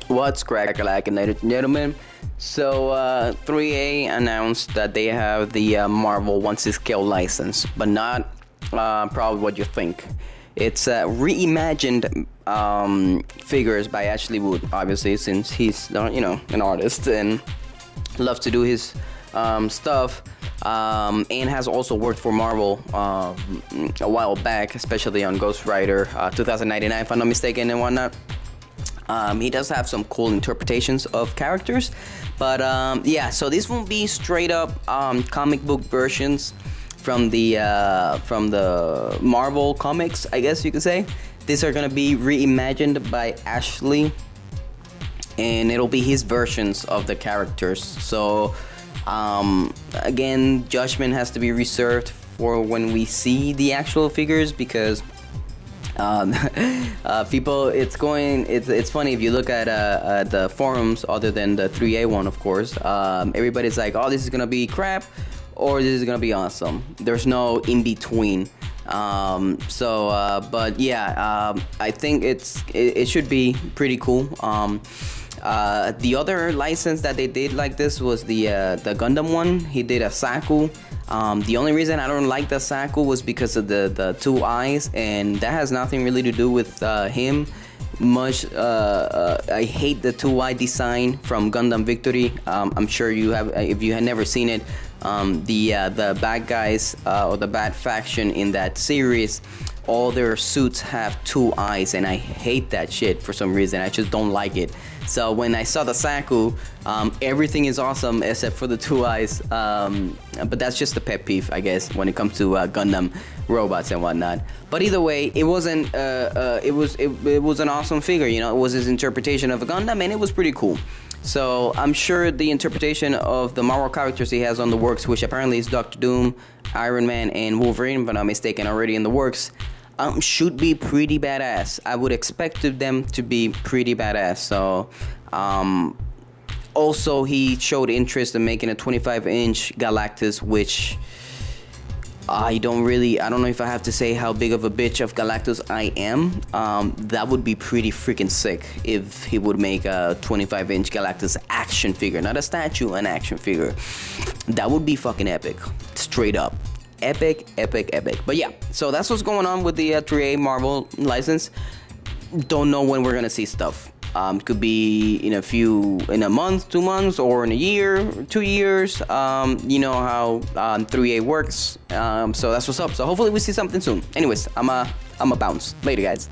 What's crack like, ladies and gentlemen? So 3A announced that they have the Marvel 1/6 scale license, but not probably what you think. It's reimagined figures by Ashley Wood, obviously, since he's an artist and loves to do his stuff, and has also worked for Marvel a while back, especially on Ghost Rider 2099, if I'm not mistaken, and whatnot. He does have some cool interpretations of characters, but yeah, so this won't be straight up comic book versions from the Marvel comics, I guess you could say. These are gonna be reimagined by Ashley, and it'll be his versions of the characters. So again, judgment has to be reserved for when we see the actual figures, because people, it's funny if you look at the forums other than the 3A one, of course. Everybody's like, oh, this is gonna be crap or this is gonna be awesome. There's no in between. But yeah, I think it should be pretty cool. The other license that they did like this was the Gundam one. He did a Saku. The only reason I don't like the Saku was because of the two eyes, and that has nothing really to do with him much. I hate the two-eye design from Gundam Victory. I'm sure you have, if you had never seen it. The bad guys or the bad faction in that series, all their suits have two eyes, and I hate that shit for some reason. I just don't like it. So when I saw the Saku, everything is awesome except for the two eyes. But that's just a pet peeve, I guess, when it comes to Gundam robots and whatnot. But either way, it wasn't. It was an awesome figure. You know, it was his interpretation of a Gundam, and it was pretty cool. So I'm sure the interpretation of the Marvel characters he has on the works, which apparently is Doctor Doom, Iron Man, and Wolverine, if I'm not mistaken, already in the works, should be pretty badass. I would expect them to be pretty badass. So also he showed interest in making a 25-inch Galactus, which I don't know if I have to say how big of a bitch of Galactus I am. That would be pretty freaking sick if he would make a 25-inch Galactus action figure, not a statue, an action figure. That would be fucking epic, straight up. Epic, epic, epic. But yeah, so that's what's going on with the 3A Marvel license. Don't know when we're gonna see stuff. Could be in a month, 2 months, or in a year, 2 years. You know how 3A works. So that's what's up. So hopefully we see something soon. Anyways, I'm a bounce. Later, guys.